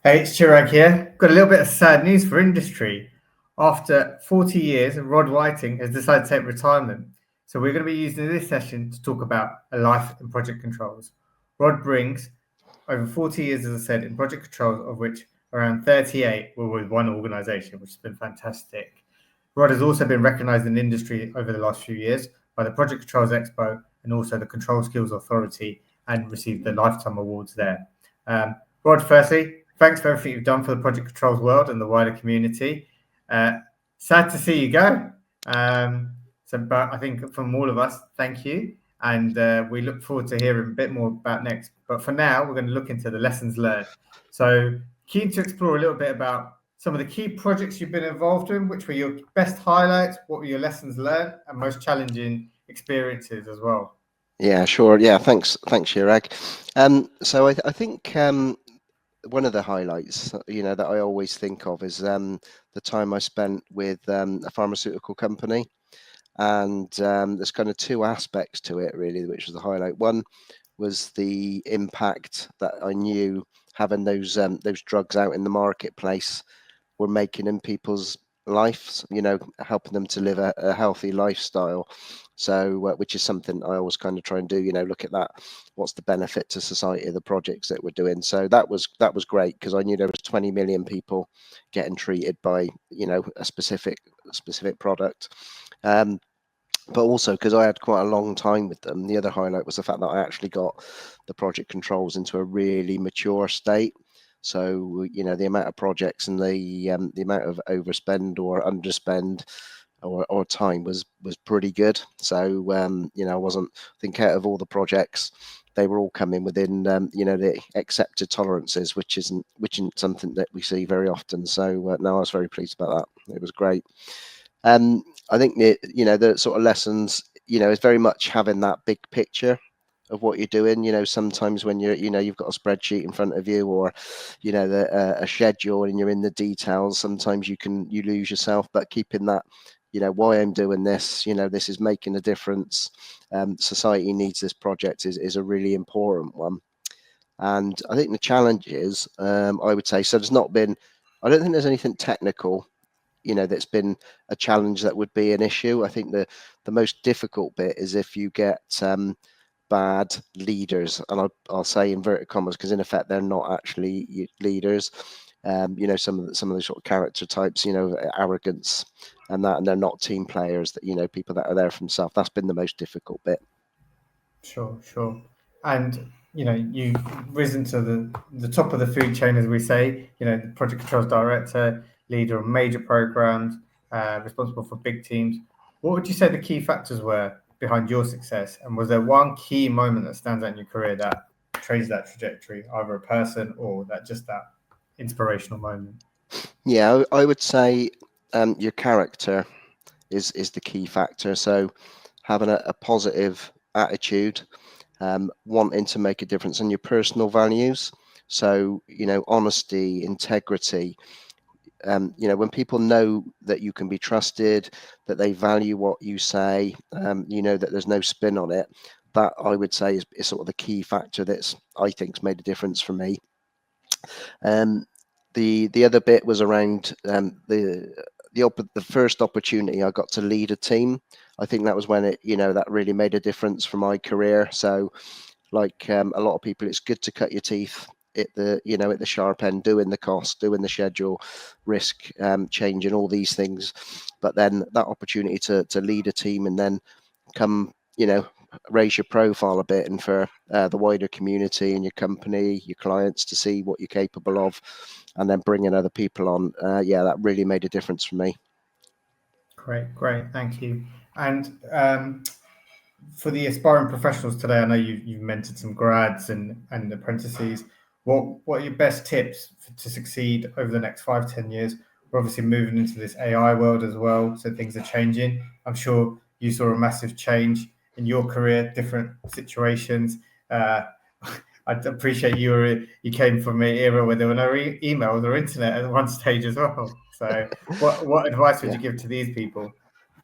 Hey, it's Chirag here. Got a little bit of sad news for industry. After 40 years, Rod Whiting has decided to take retirement. So we're going to be using this session to talk about a life in project controls. Rod brings over 40 years, as I said, in project controls, of which around 38 were with one organization, which has been fantastic. Rod has also been recognized in the industry over the last few years by the Project Controls Expo and also the Control Skills Authority, and received the Lifetime Awards there. Rod, firstly, thanks for everything you've done for the Project Controls world and the wider community. Sad to see you go. But I think from all of us, thank you. And we look forward to hearing a bit more about next. But for now, we're going to look into the lessons learned. So keen to explore a little bit about some of the key projects you've been involved in, which were your best highlights, what were your lessons learned, and most challenging experiences as well. Yeah, sure. Yeah, thanks, Chirag. So I think one of the highlights, that I always think of is the time I spent with a pharmaceutical company, and there's kind of two aspects to it really, which was the highlight. One was the impact that I knew having those drugs out in the marketplace were making in people's lives, helping them to live a healthy lifestyle. So, which is something I always kind of try and do, look at that. What's the benefit to society of the projects that we're doing? So that was great, because I knew there was 20 million people getting treated by, a specific product. But also because I had quite a long time with them, the other highlight was the fact that I actually got the project controls into a really mature state. So, the amount of projects and the amount of overspend or underspend or time was pretty good. So, I wasn't, I think out of all the projects, they were all coming within, the accepted tolerances, which isn't something that we see very often. So, no, I was very pleased about that. It was great. I think the sort of lessons, is very much having that big picture of what you're doing. Sometimes when you've got a spreadsheet in front of you, or a schedule, and you're in the details, sometimes you lose yourself. But keeping that, why I'm doing this, this is making a difference, society needs this project, is a really important one. And I think the challenge is, I would say, so I don't think there's anything technical that's been a challenge that would be an issue. I think the most difficult bit is if you get bad leaders, and I'll say inverted commas, because in effect they're not actually leaders. Some of the sort of character types, arrogance and that, and they're not team players, that people that are there for themselves. That's been the most difficult bit. Sure. And you've risen to the top of the food chain, as we say. The project controls director, leader of major programs, responsible for big teams. What would you say the key factors were behind your success? And was there one key moment that stands out in your career that traced that trajectory, either a person or that inspirational moment? Yeah, I would say your character is the key factor. So having a positive attitude, wanting to make a difference, and your personal values. So, honesty, integrity. When people know that you can be trusted, that they value what you say, that there's no spin on it. That, I would say, is sort of the key factor that's, I think, has made a difference for me. The other bit was around the first opportunity I got to lead a team. I think that was when that really made a difference for my career. So, like a lot of people, it's good to cut your teeth at the sharp end, doing the cost, doing the schedule, risk, changing all these things. But then that opportunity to lead a team and then come, raise your profile a bit, and for the wider community and your company, your clients, to see what you're capable of, and then bringing other people on, that really made a difference for me. Great, thank you. And for the aspiring professionals today, I know you've mentored some grads and apprentices. What are your best tips to succeed over the next 5-10 years? We're obviously moving into this AI world as well, so things are changing. I'm sure you saw a massive change in your career, different situations. I appreciate you came from an era where there were no emails or internet at one stage as well. So, what advice would Yeah. you give to these people?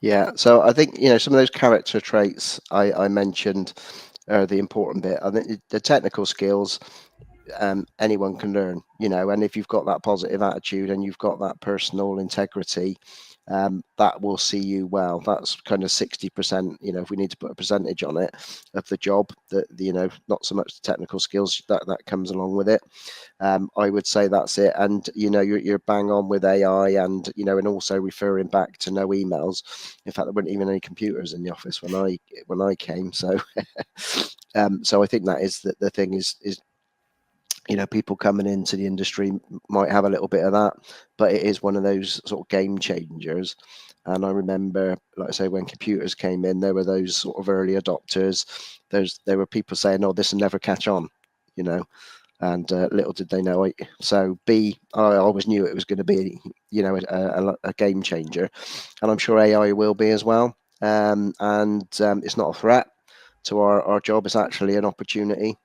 Yeah, so I think some of those character traits I mentioned are the important bit. I think the technical skills, anyone can learn, and if you've got that positive attitude and you've got that personal integrity, that will see you well. That's kind of 60%, if we need to put a percentage on it, of the job, that, not so much the technical skills that comes along with it. I would say that's it. And you're bang on with AI, and and also referring back to no emails. In fact, there weren't even any computers in the office when I came. So so I think that is the thing is people coming into the industry might have a little bit of that, but it is one of those sort of game changers. And I remember, like I say, when computers came in, there were those sort of early adopters. There were people saying, "Oh, this will never catch on," and little did they know it. So I always knew it was going to be, a game changer, and I'm sure AI will be as well. And it's not a threat to our job; it's actually an opportunity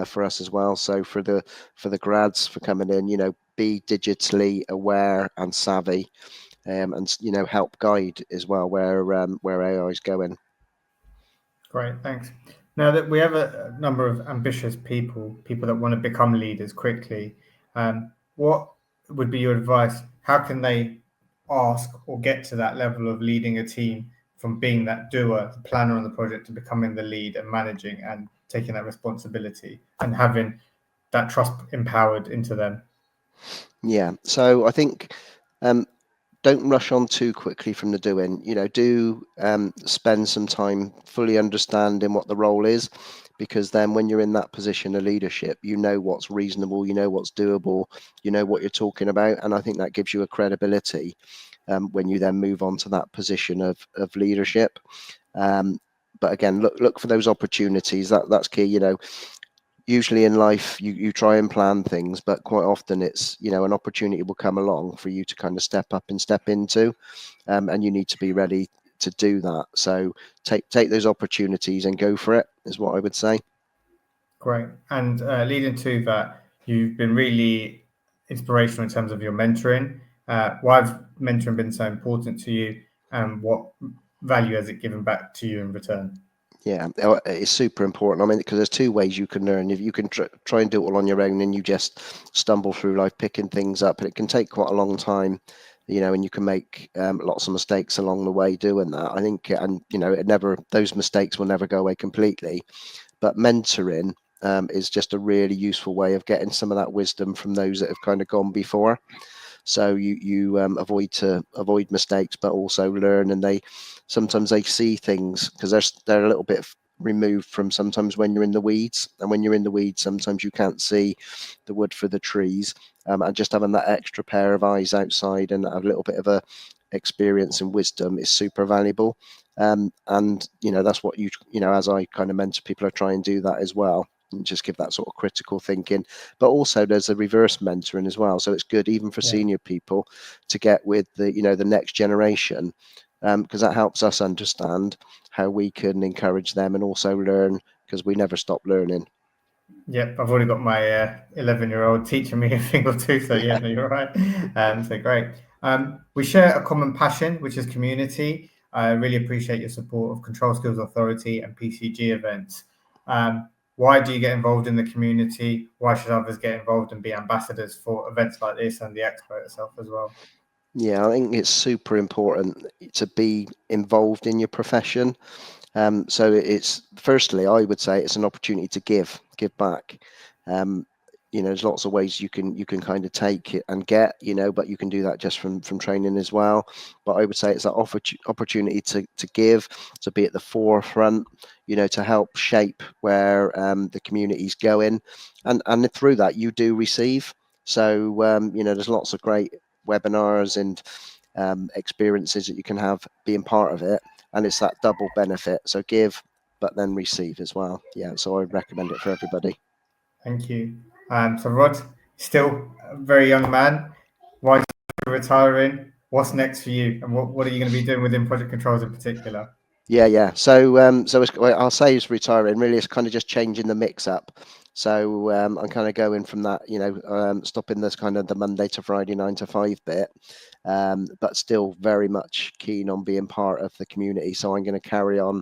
for us as well. So for the grads for coming in, be digitally aware and savvy, and help guide as well where AI is going. Great, thanks. Now that we have a number of ambitious people that want to become leaders quickly, what would be your advice? How can they ask or get to that level of leading a team from being that doer, the planner on the project, to becoming the lead and managing and taking that responsibility and having that trust empowered into them? Yeah. So I think don't rush on too quickly from the doing. Do spend some time fully understanding what the role is, because then when you're in that position of leadership, you know what's reasonable, you know what's doable, you know what you're talking about, and I think that gives you a credibility when you then move on to that position of leadership. But again, look for those opportunities. That's key. Usually in life you try and plan things, but quite often it's an opportunity will come along for you to kind of step up and step into, and you need to be ready to do that. So take those opportunities and go for it, is what I would say. Great. And leading to that, you've been really inspirational in terms of your mentoring. Why has mentoring been so important to you, and what value has it given back to you in return? Yeah, it's super important. I mean, because there's two ways you can learn. If you can try and do it all on your own, and you just stumble through life picking things up, and it can take quite a long time, and you can make lots of mistakes along the way doing that. I think, and those mistakes will never go away completely. But mentoring is just a really useful way of getting some of that wisdom from those that have kind of gone before. So you avoid mistakes, but also learn. And sometimes they see things because they're a little bit removed from sometimes when you're in the weeds. And when you're in the weeds, sometimes you can't see the wood for the trees. And just having that extra pair of eyes outside and a little bit of a experience and wisdom is super valuable. And that's what as I kind of mentor people, I try and do that as well, and just give that sort of critical thinking. But also there's a reverse mentoring as well, so it's good even for Yeah. senior people to get with the next generation, because that helps us understand how we can encourage them and also learn, because we never stop learning. Yep, I've already got my 11-year-old teaching me a thing or two. So yeah, no, you're right. So great. We share a common passion, which is community. I really appreciate your support of Control Skills Authority and PCG events. Why do you get involved in the community? Why should others get involved and be ambassadors for events like this and the expo itself as well? Yeah, I think it's super important to be involved in your profession. So it's, firstly, I would say it's an opportunity to give back. Um, there's lots of ways you can kind of take it and get, but you can do that just from training as well. But I would say it's that opportunity to give, to be at the forefront, to help shape where the community's going, and through that you do receive. So there's lots of great webinars and experiences that you can have being part of it, and it's that double benefit. So give, but then receive as well. Yeah, so I recommend it for everybody. Thank you. So Rod, still a very young man. Why are you retiring? What's next for you? And what are you going to be doing within Project Controls in particular? Yeah. So I'll say it's retiring. Really, it's kind of just changing the mix up. So I'm kind of going from that, stopping this kind of the Monday to Friday 9 to 5 bit, but still very much keen on being part of the community. So I'm going to carry on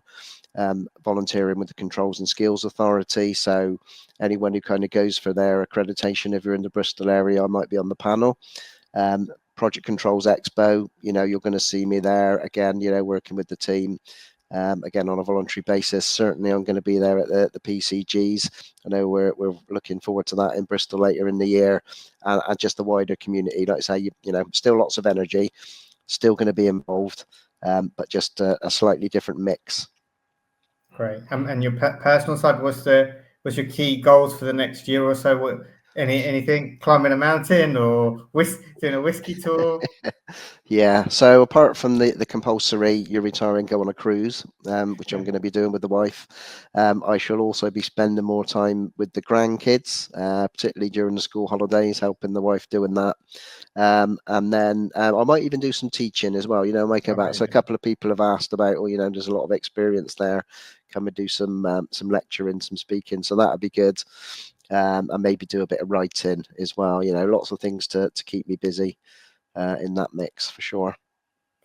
volunteering with the Controls and Skills Authority. So anyone who kind of goes for their accreditation, if you're in the Bristol area, I might be on the panel. Project Controls Expo, you're going to see me there again, working with the team. Again, on a voluntary basis. Certainly, I'm going to be there at the PCGs. I know we're looking forward to that in Bristol later in the year, and just the wider community. Like I say, still lots of energy, still going to be involved, but just a slightly different mix. Great. And your personal side, what's your key goals for the next year or so? What anything climbing a mountain or doing a whiskey tour? Yeah, so apart from the compulsory, you retire and go on a cruise, which I'm Yeah. going to be doing with the wife, I shall also be spending more time with the grandkids, particularly during the school holidays, helping the wife doing that. And then I might even do some teaching as well, might go back. So a couple of people have asked about, there's a lot of experience there. Come and do some lecturing, some speaking. So that would be good. And maybe do a bit of writing as well. Lots of things to keep me busy. In that mix for sure.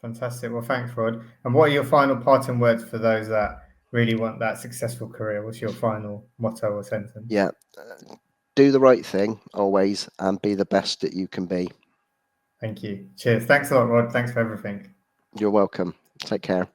Fantastic. Well, thanks, Rod. And what are your final parting words for those that really want that successful career? What's your final motto or sentence? Yeah, do the right thing always and be the best that you can be. Thank you. Cheers. Thanks a lot, Rod. Thanks for everything. You're welcome. Take care.